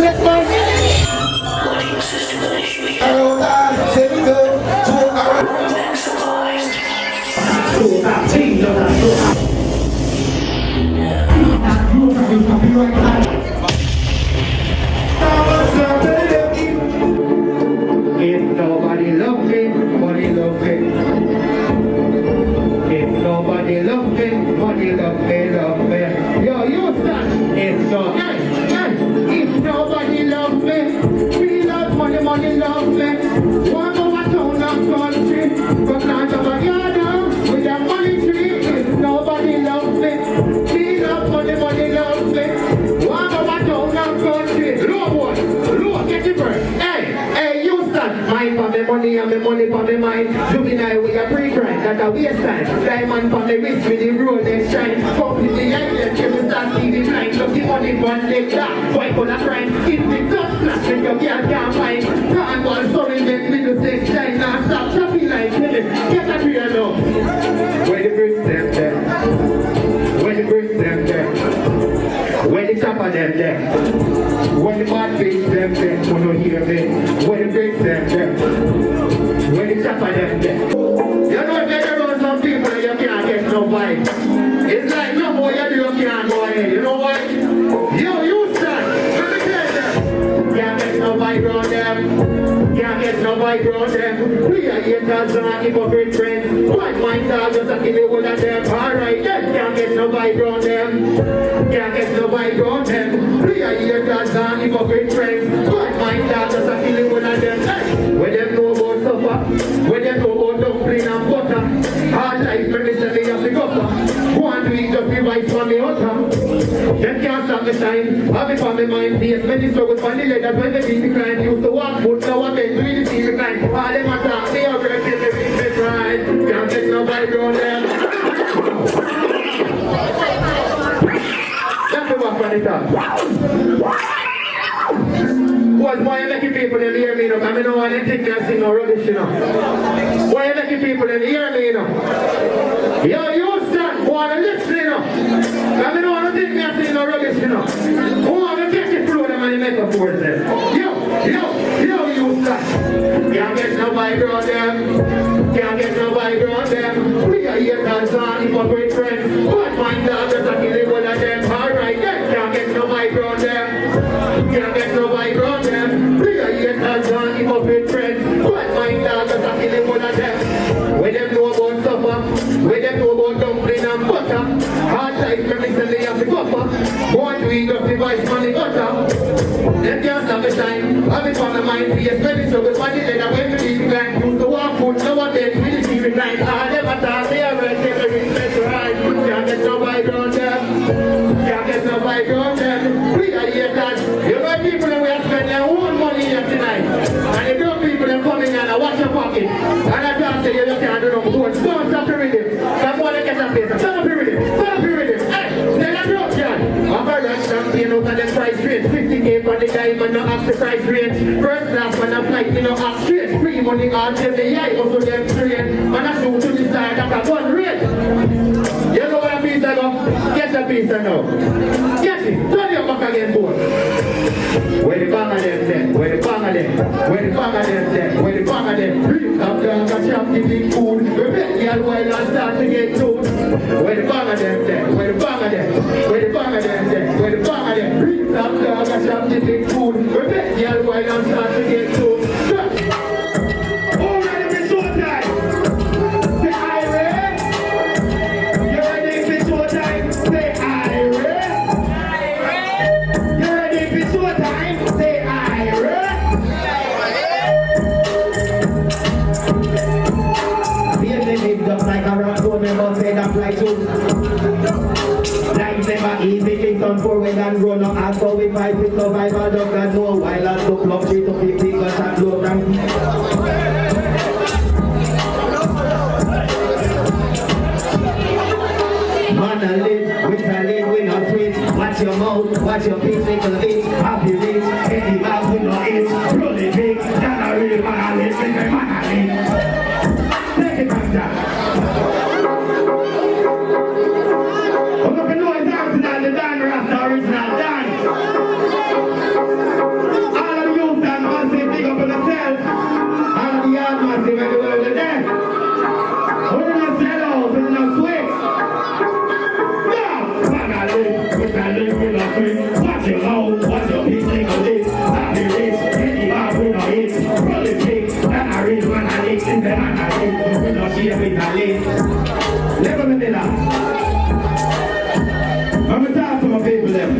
let's go. If nobody love me, money love me. If nobody love me, money love me, love me. Yo, you stand. If nobody love me, we love money, money love me. One over town and country, but not over yonder with a money tree. If nobody love me, we love money, money love me. One over town and country. Low one, low, get it first. Hey, you stand. Mind for me money and me money for me mind. Juvenile with a pre-crime, that a waistline. Diamond for me wrist with the Rolex shine. Completely endless, till we start seeing blind. Look the money one leg down, wipe on a crime. If the dust flash, then your girl can't find. Can't go and sorry, make middle sex time. Now stop chopping like killing. Get a real now. Where the bricks them there? Where the bricks them there? Where the chopper them there? Where the bad bitch them there? Who don't hear me? Where the bricks them there? Where the chopper them there? You know if you're around some people you can't get no vibe. It's like no more you do, you can't go ahead. You know what? Yo, you stand. Let me tell you. Can't get no vibe around them. Can't get no vibe around them. We are haters and hypocrite friends. One mind dog just a kill the whole of them. Alright then. Can't get no vibe around them. Can't get no vibe around them. We are haters and hypocrite friends. One mind dog just a kill the whole of them. Hey, when them know about suffer, when them know about dumpling and butter. Hard life, when they say me have to go for. Want to eat just the rice from me utter. Them can't stop me shine. Have it on me mind face. Many struggles from the letters when they beat the client. Used to walk foot, now I'm meant to really see the client. All them attack, they are great, they beat me right. Can't get nobody around them. Let me walk on the top. Boys, why you making people them hear me, you know? Because I don't want them think me sing no rubbish, you know. Why you making people them hear me, you know? Yo, you stand, want to listen, you know? Because I don't want to think me sing no rubbish, you know. Who want to get the flow them and the metaphors there? Yo, you stand. Can't get nobody around them. Can't get nobody around them. We are haters and hypocrite friends. One mind dog just a kill the one of them. Alright then, can't get nobody around them. Can't get nobody around them. We are haters and hypocrite friends. One mind dog just a kill the one of them. When them know about suffer, when them know about dumpling and butter. Hard life, let me send they have to buffer. Want to eat up the vice money butter. Them can't stop the shine. Have it on the mind face, when it's over money leather. When we leave the grind, used to walk foot, now and then we just leave the grind. All them attack, they are right, they are respect right. Can't get nobody around them. Can't get nobody around them. We are here that. You know people that we are spending their own money here tonight. And the broke people that come in and watch your pocket. And I can't say you can't do no more. Don't stop the rhythm. That's why they get a place. Stop the rhythm. Stop the rhythm. Hey, they're a broke girl. I'm very much champion out of the price range. 50K for the diamond, no ask the price range. First class when I flight, me no ask straight. Free money all till the eye, also them straight. And I shoot to the side of a gun rate. You know what a piece I go? Get a piece I know. Get it. Turn your back again, boy. Where the bang of them then? Where the bang of them? Where the bang of them then? Where the bang of them? Real top dog and chop the big food. We bet y'all while I start to get told. Where the bang of them then? Where the bang of them? Where the bang of them then? Where the bang of them? Real top dog and chop the big food. We bet y'all while I start to get told. Life never easy, it's on forward and run up. As for we fight with survival, does not know why last to club 3 to 50 guns and blow down. Man a live, with a live, we not sweet. Watch your mouth, watch your feet, make a lick. Happy rich, any mouth we not eat. Roll it big, that's a real man a live, make a man a live. Take it back down. I'm not going to know it's original Dan. capitally. Never been enough. I'm going to talk to my people them.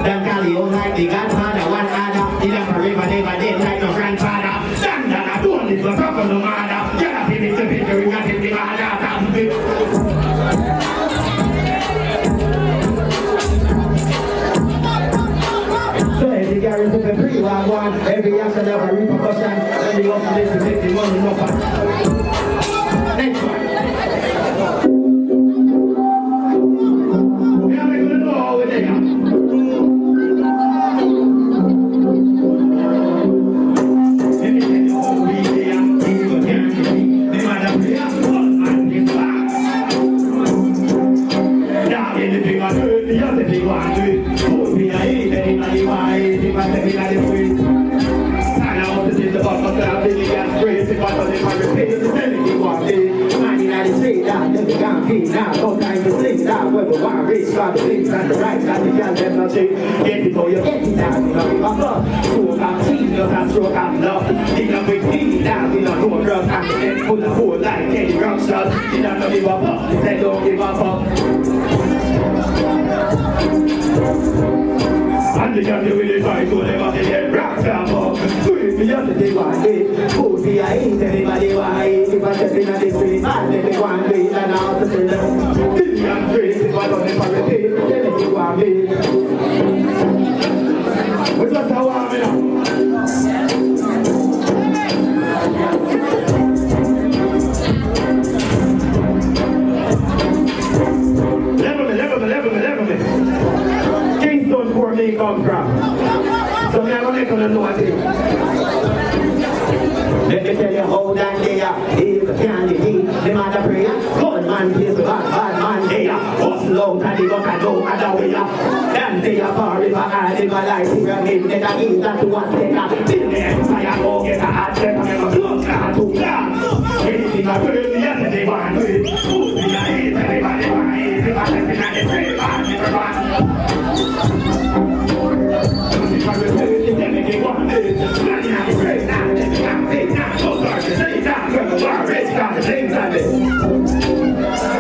Them Cali all like the godfather, one other. He never river, never did like no grandfather. Stand I don't live for proper no matter. Get up in the picture, we got in the matter. So every guy is in the pre-1-1. Every action have a repercussion. Every office is to take the money no fun. Next one. We are going to know over there. Now, no time to sleep now. Whether one race, got the things and the right, got the young and nothing. Get it for you, get it down. You know, give up love. Stroke up, team, just a stroke up love. You know, with me now, you know, no drugs. And the head full of whole life, any wrong shot. You know, don't give up. He said, don't give up. And the young really fight to them on the head, rocks up. So if you just take one day, food for your eat, everybody want to eat. If I step in the street, I'll take it one day, and I'll just tell them. Billion trees, if I don't never repeat, tell it you want me. What's that I want me now? Level me. Kingston for me come from. So me I'm going to know a thing. Let me tell you how that they are. If you can't leave, the man of prayer. Good man plays the bad man they are. Hustle out and they got to know other way up. Then they are far river and in my life. If you're in the east, that's what they are. Till the empire go get a hot step and a blood clot to God. Anything I do, yesterday want to do. Food in the east, everybody want to eat. If I step in the street, man, everyone. If I will do it, then they want to do it. Man, I'm afraid now, then they can't take now. So dark to say that, when the war is got the things of it.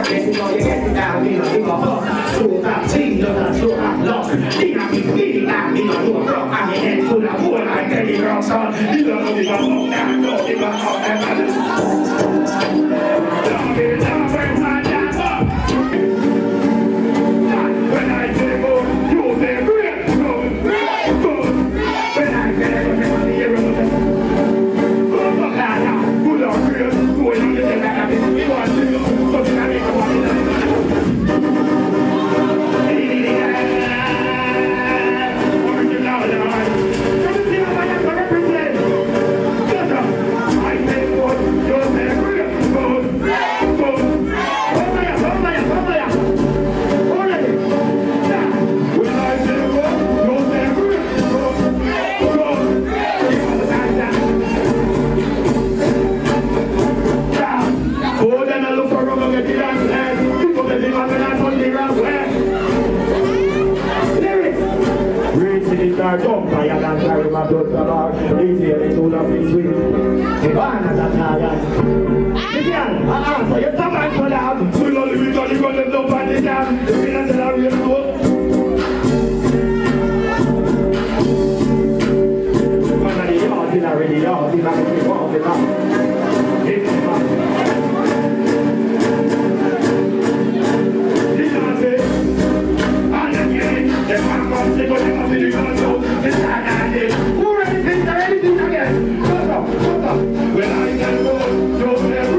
Get it on, you get it down, you know, give a fuck. Stroke up, see, just a stroke up, lock. Think I'm speeding now, you know, do a rock. I'm in head full of wood, I'm getting rocks on. You don't give a fuck now, don't give a fuck now. Don't give a fuck when my dad up. When I say go, you say great, go. When I say go, you say great. Go for Ghana, good or great. Go in on the day like a bit, we want to do. So we can make a money. Jump by and carry my blood to bar. Easier than two of these sweet. The barn is a tired. Again, I answer, you stop and pull out. So you only be done, you got them down by the jam. The winners in a real road. One of the yards in a ready yard, in a ready yard, in a when I can go, go there, go.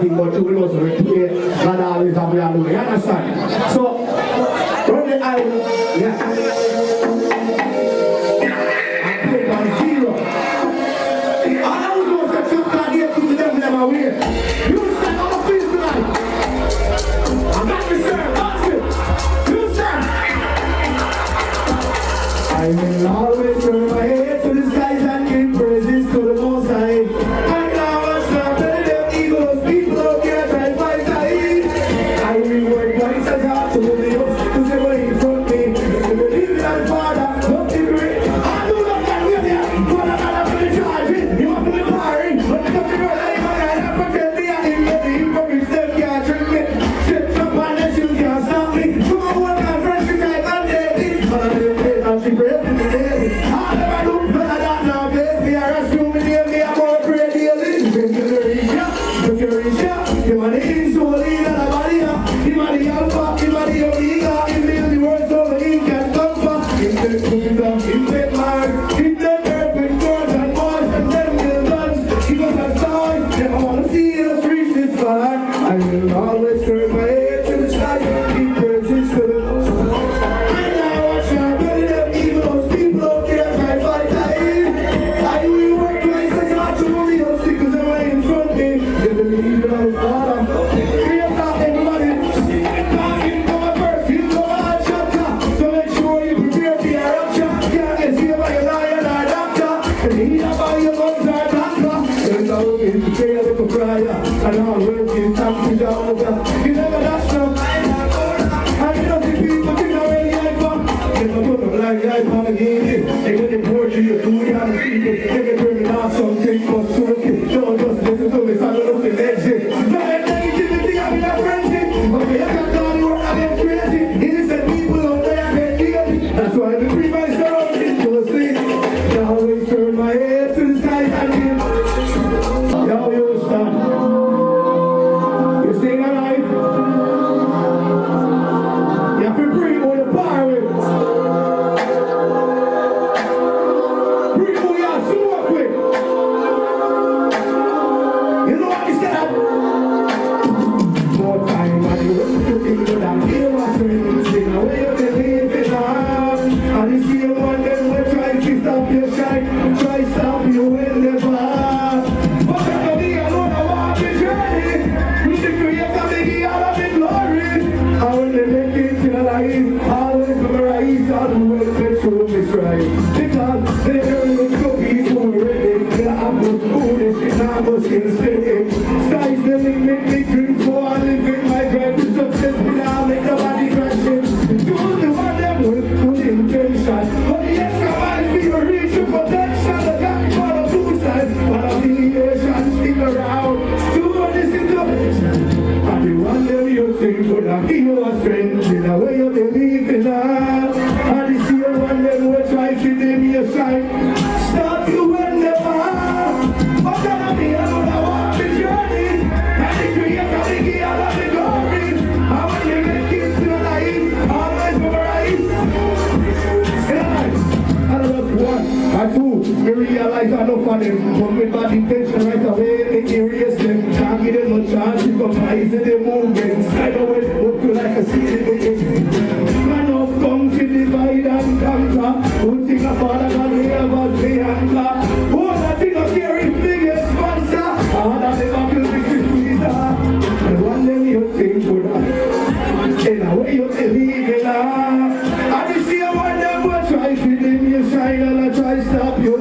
But you will also repeat that always have you understand? So, from the island, yeah, I put on zero. I don't know if you can't get to them. my way. You stand on the feet tonight. I'm not concerned. Ask it. You stand. I will always turn my head to the skies and give praises to the Most High. And now I shall tell them evil people out there try to fight tight. I will work twice as hard to hold the obstacles ever in front of me. If you believe in our Father, don't be great. I do not get with you. Father, God, I'm going to charge it. You want to be firing. But the country girl, I ain't going to pretend me. I ain't get the hypocrites, them can't trick me. Sit up on the shoes, can't stop me. Come on, one my friends, you can't contain me. But I live it, and she brave in the day. I never do, but I don't know this. Me, I rush you, me, I'm more afraid daily. Bring you the reach, you want to eat, so lead on the body, you want the alpha, you want the omega, you feel the words of the ink and comfort. In the cookies of in the mark, in the earth with doors and walls and temple guns. Give us a sign, never want to see us reach this far. I will always turn my head to the sky, keep praises to the Lord. And now I shall tell them evil those people out there try to fight tight. I will work twice as hard to move the obstacles away in front of me. If you believe in our Father, free up that everybody. Talking come first, you go on chapter. So make sure you prepare for your rapture. Can't get saved by your lion or doctor. And he not by your lungs or doctor. There's always to pray a little prayer. And all words give thanks to Jehovah. You never dash them. And you know the people think I'm ready iPhone. If I put them like the iPhone again, they when they pour to you, do you have the people? They can bring it out something for smoking. Don't just listen to me, so I don't know if it's exit. No, I'm negativity, I'm in a frenzy. Okay, I got down the work, I'm crazy. Innocent people out there, I can't deal. That's why the free my surroundings to sleep. I always turn my head to the skies and give. Yo, you stop. You sing alive. You have to bring all the power with. Bring all your smoke with. You know what he said? More time, I will do things that I'm here, my friends. In a way of believing on. And if you want them, we'll try to stop your shine. Try to stop you in the bar. But I know me alone, I want the journey. We the creator, making all of the glory. I will make it till life. Always memorize all the words that show me right. Because they heard the cookies already. I'm good foolish and I'm a skin steady. Sky's the limit, me dream for I live in my drive to success without make nobody crash it. Do the one them with good intention. But the extra man feel reach your protection. The got me for the two sides. But I'm the Asian, stick around. Do this intervention. And the one them you think would have give you a strength in a way you believe in that. And the same one them will try to dim your shine. Stop you when they are. But gonna be alone, I want the journey. And the creator, the key, all of the glory. And when you make it to life, always memorize. And just one or two, we realize enough of them. But with bad intention right away, they erase them. Can't give them no chance to comprise in the movement. Slide away, look you like a city. Man of come to divide and conquer. Who think a father can hear about the anchor? Who that think of carry biggest sponsor? All that they back will be sweeter. And one day you think would have. In a way you believe in love. And you see one them will try to dim your shine and I try to stop you.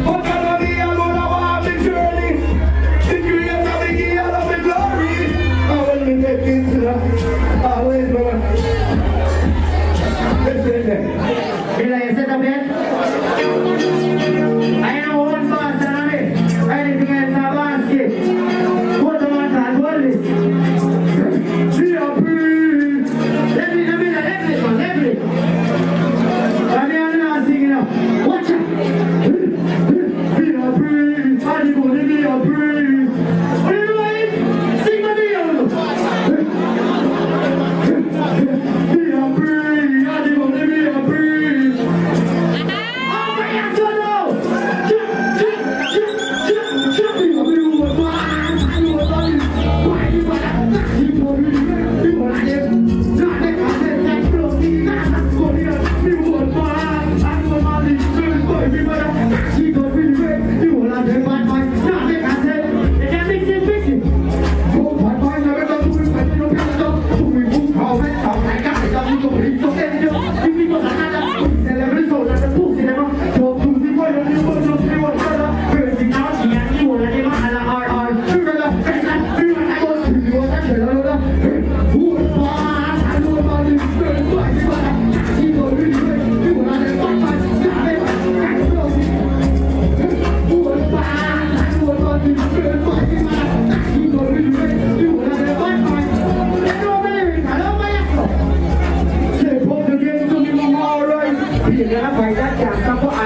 But gonna be alone, I want the journey. The creator, the key, all of the glory.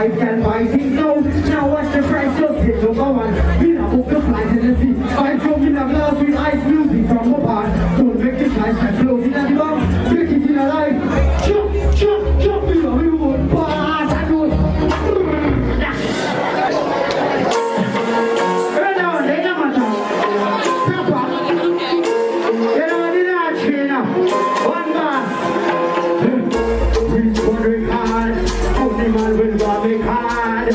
I can buy things now. Now watch the price just hit number one. We now book the flight in the sea. I drove in a glass with ice music from the bar. Don't make the flight that flows in the bomb. Make it in a life. Jump, jump, jump in the road. Pass and road. Spread down, lay down, man. Proper. You know what the large train now. One bus. We're wondering hard. How the man will make hard.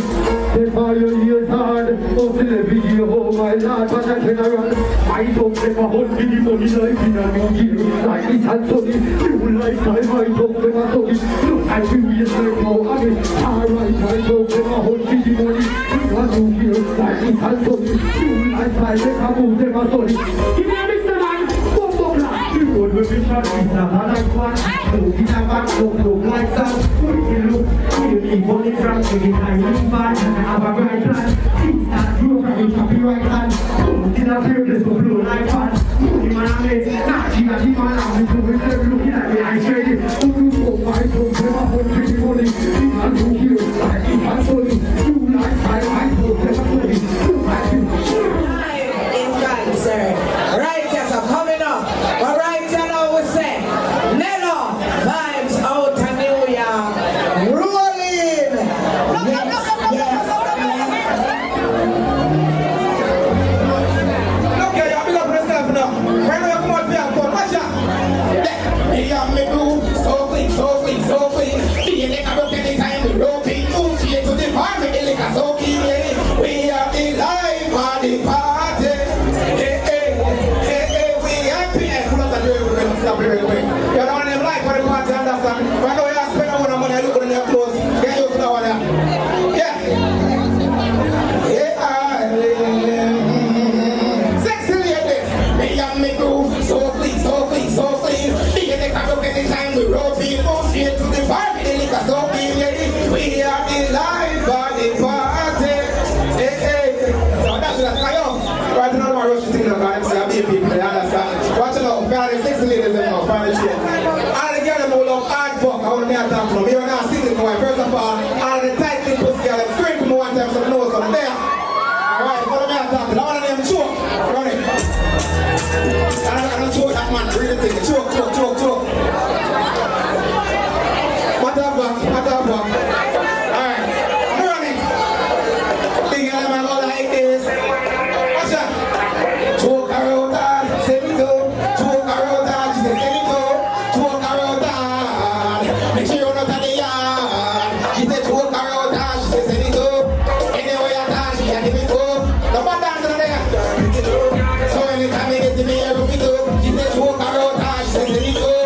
They for your years hard. Oh, still a video, oh my lord, but I can run. I don't ever hold the money life in a new year. Like this and sunny, new lifestyle, I don't ever sunny. Look, I feel yes, like now, I mean, alright, I don't ever hold the money in a new year. Like this and sunny, new lifestyle, they can move them a sunny. Give me a mixer, man, boom, boom, black. The road will be shot, it's not a like one. Look in a back, look like sun. Look, you money from the tiny fan, have a bright plan. Things that grow from your copyright hand. In a fearless to blow like fan. The man I made, not the man I'm looking at me, I said it. Who you go, my folks, never hold pretty money. Things that do here, like if I'm sorry. You like my folks, never sorry. You like you. In concert. Right, yes, I'm coming up. But right now we say, Nello, vibes out to New York. Rolling! Yes, yes. Okay, y'all big up yourself now. Right now you come out here and go, watch out. Me and me do so clean, so clean, so clean. Me and the cabin anytime we roping. Move here to the party, the liquor so clean. We are the life of the party. Hey, hey, hey, hey, we happy. Pull up the door, we're gonna stop it real quick. You don't want them life for the party, understand? Right now you spend a lot of money, look at your clothes. Get used to that one. Yeah. Yeah, sexy ladies. Me and me groove, so clean, so clean, so clean. Me and the cabin anytime we roll, we move here to the party, the liquor so clean. We are the life of the party. Hey, hey. Now that's what I know. Right now, I'm rushing things like that. I'm seeing people, they understand. Watch it out, very sexy ladies in now, very shit. All the girls who love hard fuck, I want to be at them. Me are not singing to my first of all. All the tight little pussy girls, them scream to me one time so they know what's on there. Alright, what am I talking? I want to name choke. Run it. I don't choke that man, really think it. Choke, choke, choke, choke. What the fuck? What the fuck? Alright, I'm running. Big girl, man, all like this. Watch out. Choke her out hard, say me too. Choke her out hard, she say me too. Choke her out hard, make sure you're not at the yard. She say choke her out hard, she say me too. Anyway, I thought she had to be too. No one dance on there. So anytime you get to me, every bit too. She say choke her out hard, she say me too.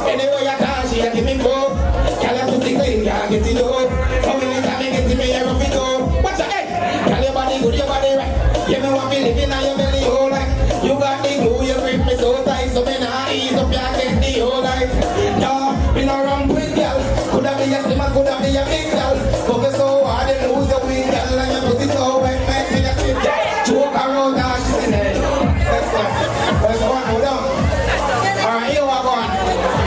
Anyway, I thought she had to be too. Girl, you pussy clean, can't get it too. So anytime you get to me, every bit too. Watch out, hey. Girl, your body good, your body right. You know what me living on your belly whole life. You got the glue, you grip me so tight. So me nah ease up, you get the whole life. No, me no wrong with girl. Coulda be a slimmer, coulda be a big girl. But me so hard, you lose your weak girl. And your pussy so wet, make me a slip. Choke her out, and she said, let's go. Let's go on, hold on. Alright, here we go on.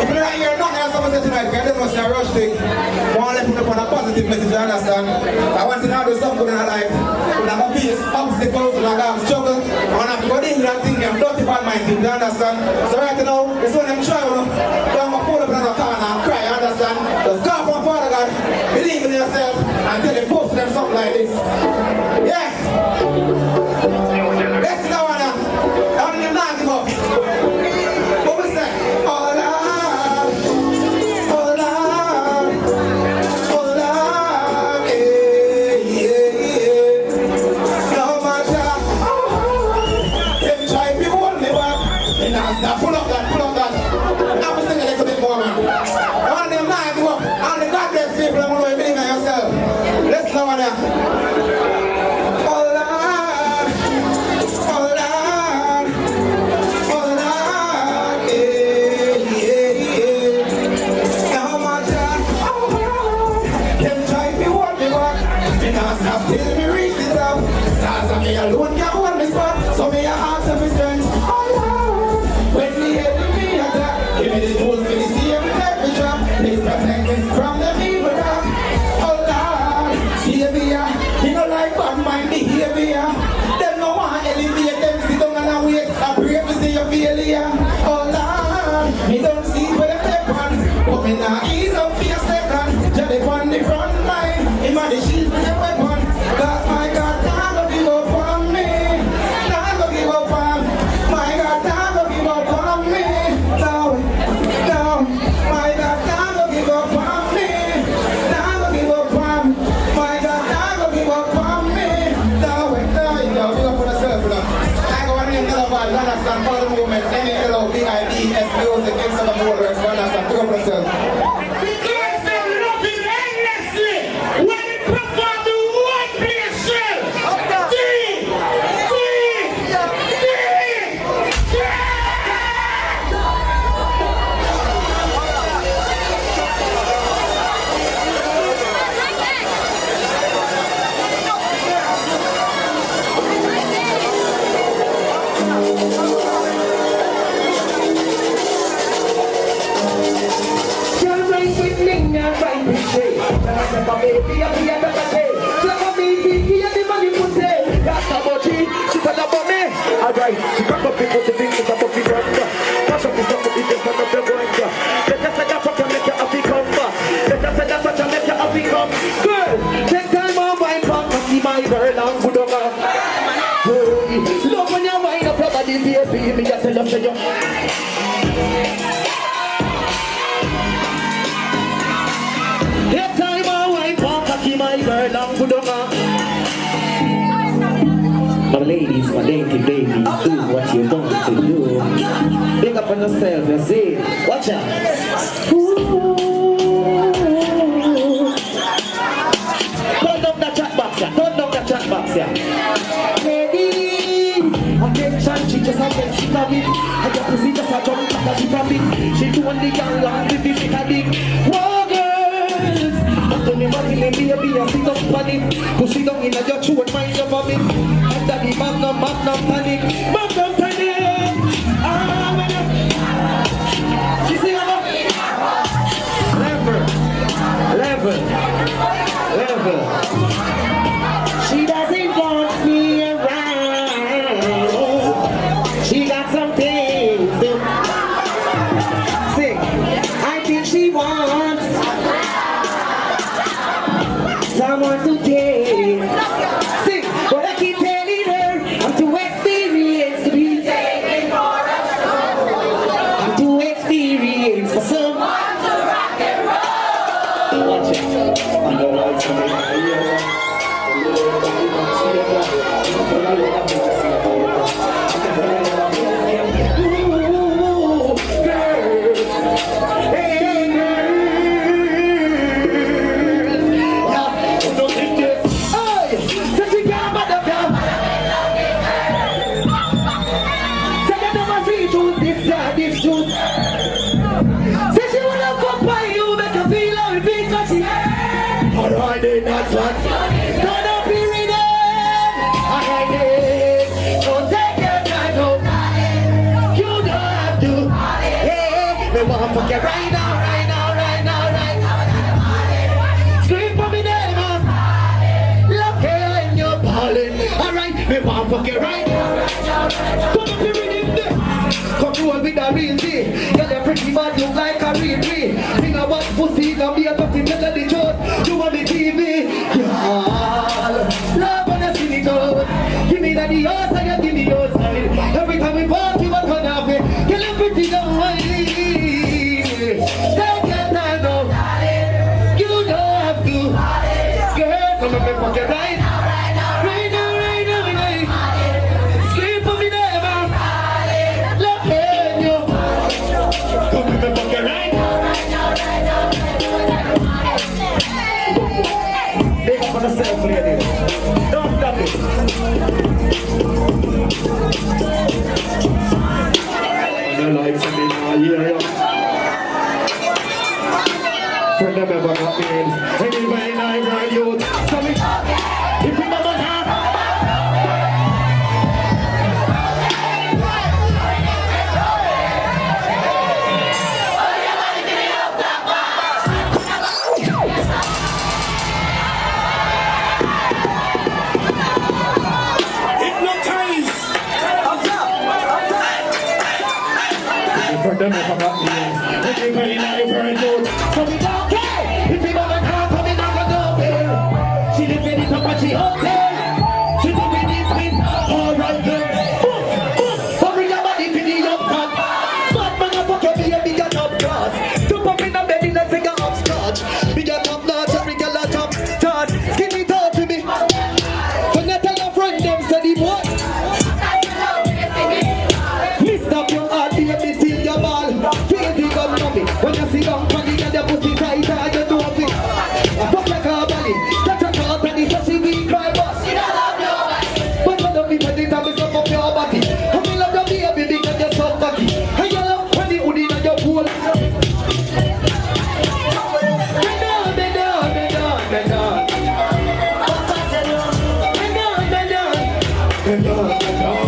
If you're not here, nothing else I'm going to say tonight, because this must be a rush thing. I want to put up on a positive message, you understand? I want to know do something in our life. We have a face, obstacles, we have struggle. I want to go in and think them dirty bad mind, you understand? So right now, it's when them try, you don't go pull up in the corner and cry, you understand? Just go up on Father God, believe in yourself, and tell them post them something like this. Yeah! Let's go on now. I want them not give up. What we say? Oh Lord, oh Lord, oh Lord, yeah, yeah, yeah. No matter, them try to hold me back. And now pull up that, pull up that. Now we sing a little bit more, man. I want them not give up. And the God bless people, I want to believe in yourself. Let's go on now. Stop till me reach the top. Cause I'm alone, can't hold of his strength. Oh Lord, when the enemy attack, give me the tools for the same every drop. Please protect me from the evil rock. Oh Lord, Savior, you know like bad mind behavior. Them no want elevate them, sit down and wait. I pray to see your failure. Oh Lord, me don't see where them step on, but me not ease up for your second. Just on the front line, him and the shield for the weapon. Cause my God, not gonna give up on me. Not gonna give up on my God, not gonna give up on me. No, no, my God, not gonna give up on me. Not gonna give up on my God, not gonna give up on me. No, you go, give up on yourself, you know. I go on in another band, understand, follow the movement, NALOVIDS music, give some of the words, understand, pick up on yourself. Alright, she can't go pick up the things that up the ground. Pass up the stuff up the things that up the ground. Let us say that for to make your happy come back. Let us say that for to make your happy come. Girl, take time on wine back and see my girl and good on her. Hey, love when you wind up your body, baby, me just tell you say you. Take time on wine back and see my girl and good on her. My ladies, my dainty babies, do what you want to do. Big up on yourself, you see. Watch out. Ooh. Turn down that chat box, yeah. Turn down that chat box, yeah. Ladies, attention, she just a get sick of it. I got to see just a jump like a it. She doing the young long with the big dick. Whoa, girls. Don't you want me, baby, I sit up on it. Push it down in your throat, mind your vomit. Daddy, magnum panic, magnum panic. Ah, when you, she say, level. She doesn't want me around. She got some things to sing. I think she wants someone to take. Sing, but I keep telling her I'm too experienced to be taken for a show. I'm too experienced for someone to rock and roll. Watch it. I know what's coming. That's what. Don't up be reading. I did. Don't take your time, no. You don't have to. Hey, we want to get right now. Scream for me, neighbor. Look here, you're balling. Alright, we want to get right now. Don't up be reading there. Come roll with a real G. Girl, you're pretty bad, look like a real tree. Sing a watch pussy, gonna be a talking melody joke. You want the TV? Love on the city code. Give me the outside, and give me your side. Every time we walk, you walk on off it. Girl, you're pretty don't mind. Take your time now. You don't have to. Girl, come and make pocket right. Scream for me, neighbor. Look at you. Come and make pocket right. Big up on yourself, ladies. Don't stop it. I like something now, yeah. Friend of ever got me in. Anyway, I ride you. Tell me, if you never have. for them if I got me. If you very not you burn out. So we don't care. If you don't come, we not gonna go there. She live in it up and she okay. She live in it with alright girl. Hurry your body for the young cat. Bad man a fuck your baby got up class. Jump up in the bed in a figure of scotch. We got up notch, every girl a top touch. Skinny talk to me. When you tell your friend them say the boy. Lift up your heart, baby, till your ball. Feel the gun mommy. When you see down funny and your pussy tight, you know it. I fuck like a bunny. Touch a cut and it's a she weak cry, but she don't love nobody. But when the people think I'm up up your body. I me love your baby because you're so cocky. And you love when the hoodie and your pool. Bend down, bend down, bend down, bend down. Bend down, bend down. Bend down, bend down.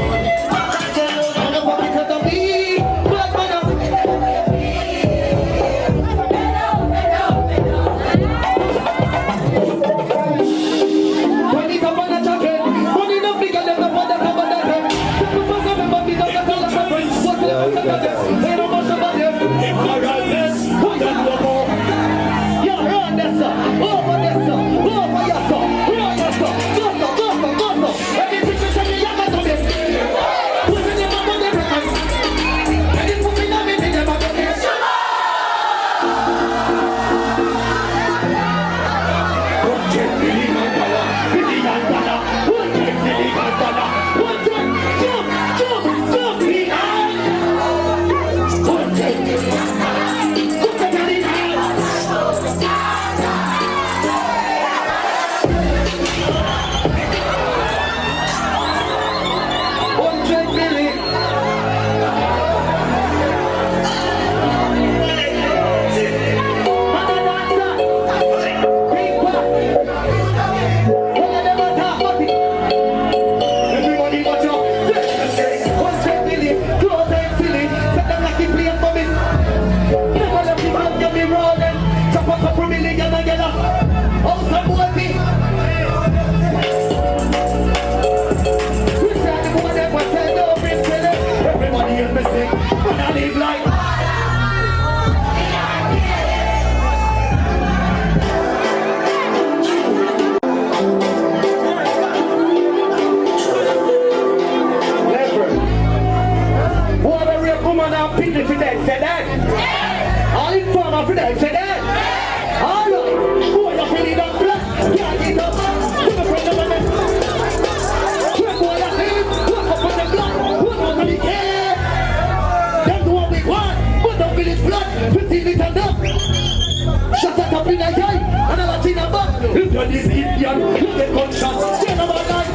If you're this Indian, you get gunshot. Stand up all night.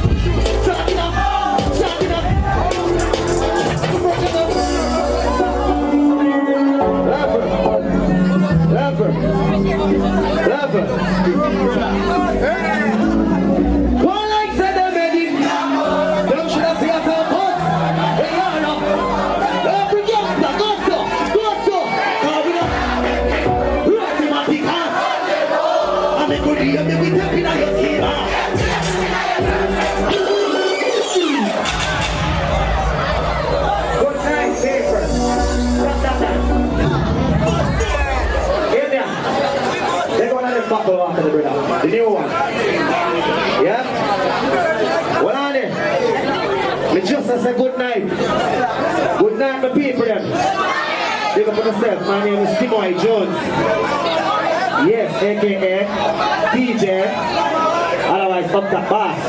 Shut it up. Shut it up. Lever. One like said the medic. Don't should have seen us on post. Hey, Yana. Every gangster, go so. Coming up. Rastematic, huh? I'm a good year, we tapping on your skin, huh? Good night, paper. Here they are. They're going to the buckle after the brother. The new one. Yeah? Well, on there. We just say good night. Good night, my people. Big up on yourself. My name is Timoy Jones. Yes, aka DJ, otherwise up the boss.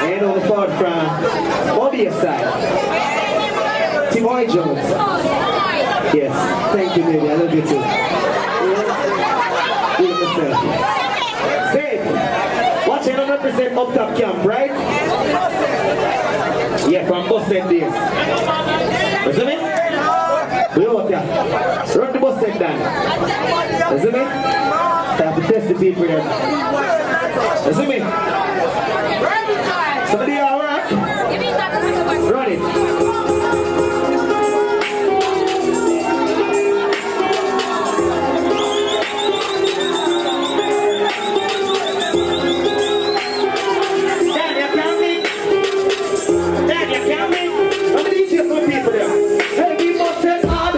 And on the forward from Bobby's side. Timoy Jones. Yes, thank you, baby. I love you too. Be yourself. Say it. Watch it, I represent up top camp, right? Yeah, from Busted Days. Listen it? We out there. Run the bus set down. Listen me? I have to test the people here. Listen me? Somebody alright? Run it. Dad, you coming? How many people there? Hey, we must set hard.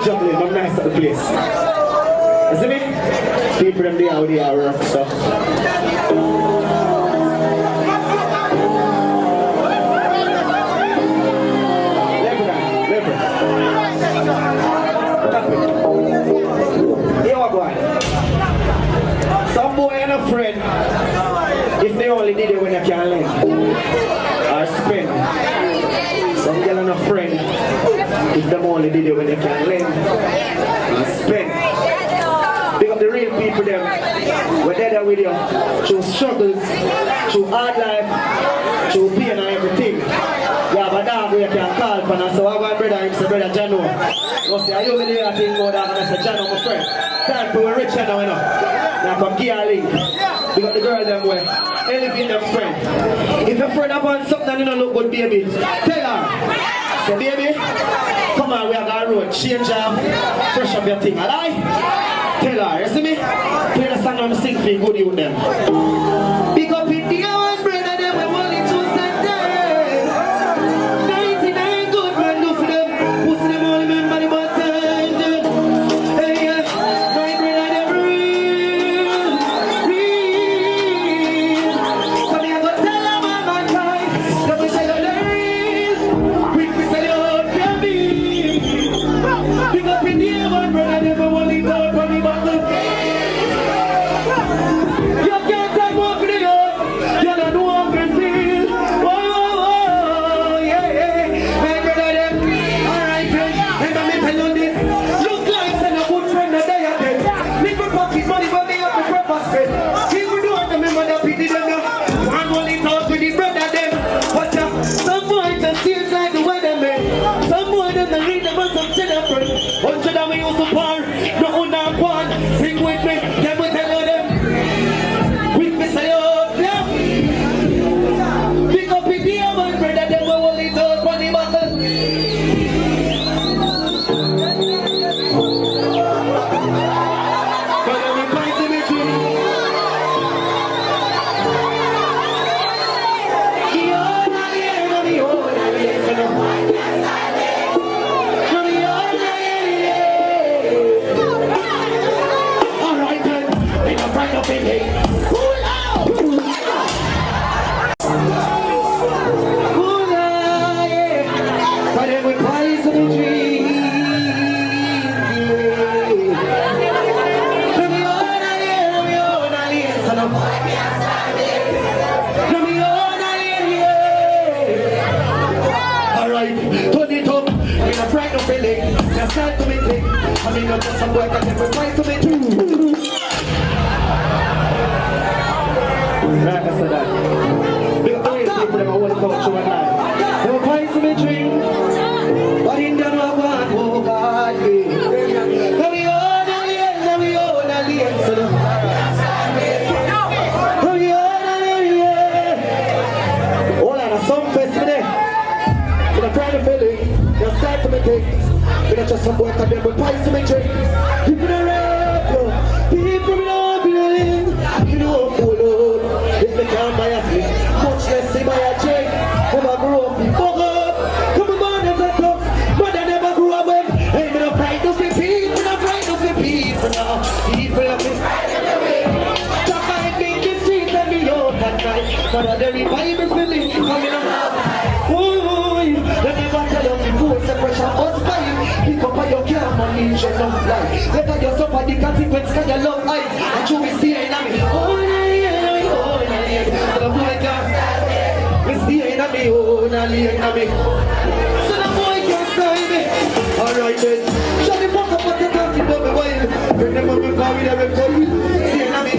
juggling, I'm nice at the place. You see me? People them there out there rough stuff. Here we go. Some boy and a friend, if they only did it when they can lend or spend. Some girl and a friend, if them only did it when they can lend or spend. Pick up the real people them, we're there with you, through struggles, through hard life, through pain and everything. You have a dog where you can call for us, so I got brother, him say brother Jano. You say, are you really a thing more than I say Jano, my friend? Time to a rich now, you know. Now come give a link. Because the girl them way, elevate them friend. If your friend upon something and you don't look good, baby, tell her. Say, baby, come on, we are going to road, change up, fresh up your thing, alright? Tell her, you see me? Play the song I'm sing for you, good you them. Big up in the one brother, them we only two Sunday. 99 good man do for them, pussy them all remember the bad times. Hey, my brother, them real. So me I go tell them all my time, that we say they're real. Quick we say you're out there, me. Big up in the one brother, them we only two Sunday. You can't take more for the love. You don't know how to feel. Oh, yeah, yeah. My brother, them. Alright, then. And let me tell you this. Look like send a good friend a day at them. Little pocket money, but they have to breakfast bed. People don't remember that pity them. I'm only talk with the brother, them. But some boy just feels like the weather, man. Some boy doesn't read them as some cheddar friend. 100 of me used to par. No under one. Sing with me. Then we tell you them. With me say up, yeah. Pick up in the oven, brother. Then we only talk on the battle. But then we find symmetry. Alright then, we don't find no feeling. Cool out! Cool out, yeah. But then we find symmetry. Alright, turn it up. We're not trying to feel it. Just start to make it. I mean, not just some work and then we're trying to make it. Right, I said that. Big up the way people them I want to come through and life. They were trying to make it. But in the no one, oh God, yeah. Now we all alien, now we all alien, so now we all alien. Hold on, a song fest today. We're trying to feel it. Just start to make it. We're not just some work and then we're trying to make it. People are up, yo. People don't believe. You know, full on. If they can't buy a slip, much less they buy a check. Never grow up, fuck up. Come on, there's a talk. But I never grew up with. Hey, we're not afraid to be people. We're not afraid to be people now. People are afraid to be. That might be the street and me out at night. But the revival for me coming up. They never tell you before separation us by you. Pick up on your camera, need your love life. Later you suffer the consequence cause your love eyes. And you will see in me. Oh, yeah, so the boy can't stand me. We see in me, oh, me. So the boy can't stand me. Alright then. Shut the fuck up what you're talking about me while. Bring them up and call me them and call me. See in me.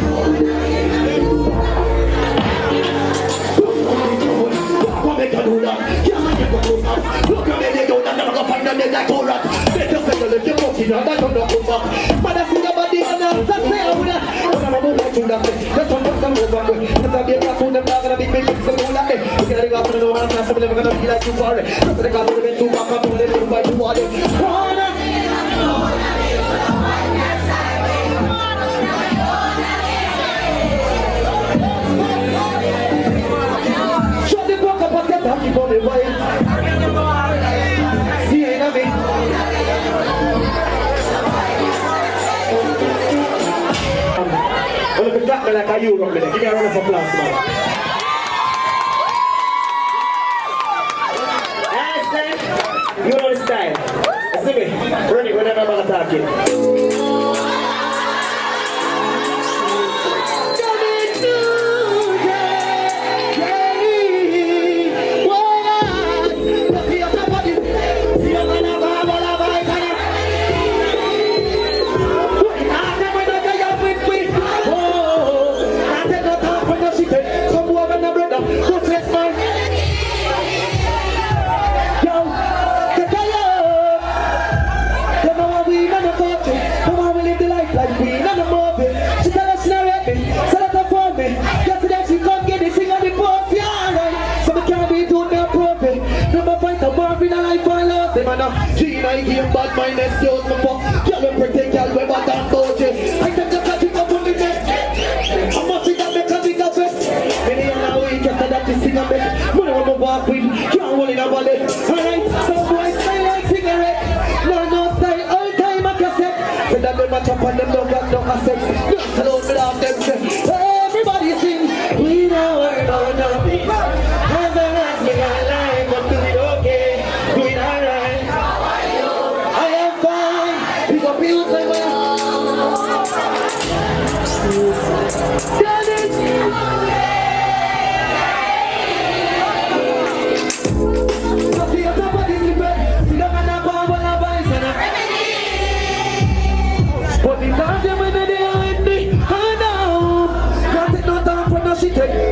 What make you do that? Look at me, they don't never go find them like all rat. Better settle if you're fucking out, I don't know who back. But I see your body and I say I would have. When I'm about to do that, there's some books I'm over with. Because I'll be a crack on them, I'm gonna be big, so all that day. You're gonna go after the one, I'm never gonna be like you for it. Because the guys are going to back up, I'm going to live by you water. Shut the fuck up and get happy for me, boy. See, ain't I mean? like a Europe, man. Give me a round of applause, man. You know the style. See me? Run it whenever I'm talking. Gina, I give bad my next girls for fuck. Girl, we protect girl, we bad and budget. I take the cat up on the neck. I must see that make a bigger vest. Many are now weak, just that this thing I make. Money when I walk with, can't hold in a wallet. Alright, some boys smell like cigarette. No style, all time I cassette. Say that them a chop and them don't got no assets. Just alone without them say, everybody sing. We know we're about nothing. As long as we got life, but do it okay. Do it alright.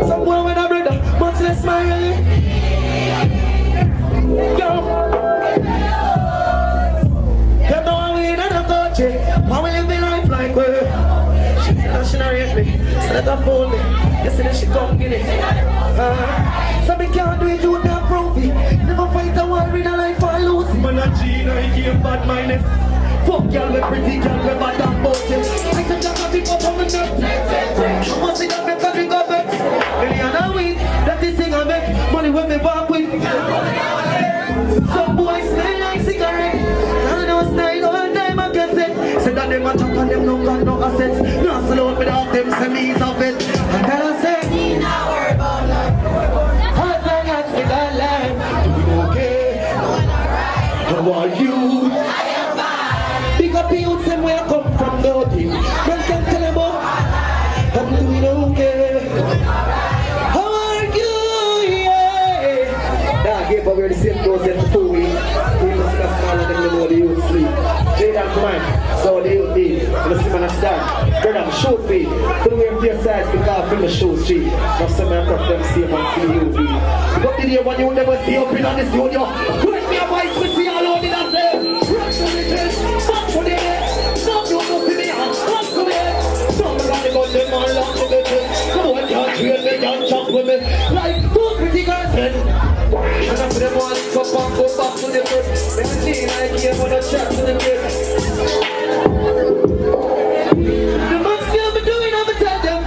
Somewhere when I brother, much less my yo. You know I win and I got you. I will live my life like her. She not rate me, so let her fool me. Yesterday she come get it. So me can't do it, you not prove it. Never fight a war in a life I lose. Man a Gina, he give bad mindness. Fuck y'all with pretty girl with bad and budget. I said that I pick up on my neck. I must see that make a drink of it. Million a week, that is thing I make. Money when me walk with. Some boys smell like cigarette. I know style all time I guess it. Say that them a chop and them no got no assets. No slow without them semis of it. And then I say, we now worry about life. As long as we got life, we okay. How are you? Big up youths and where I come from, dirty. Man can tell them all, I'm doing okay. How are you? Yeah. Nah, give away the same dose in 2 weeks. People see that smaller than they know the youth sleep. They don't mind, so the youth need. And the simmer stand. Brother, shoot feet. Put away from your sides because from the show street. Now some men cut them safe and see you be. But the day when you never see up in on the studio, let me a voice, we see all on in the same. Rush on the chest, back for the head. Some you know see me and back to me. Some got the gun, them all long to the chest. No one can't train me, can't chop with me. Like two pretty girls head. And after them all come back, go back to the first. Then the team I came on a chat to the kid. The man still be doing, I'ma tell them.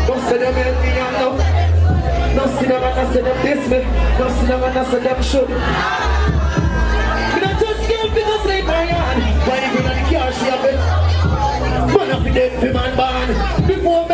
Don't say them help me, I'm no. Don't see them and I say them diss me. Don't see them and I say them should. Me not just girl because like my hand. Why even on the car she have it? Man up in dead for man born. Before me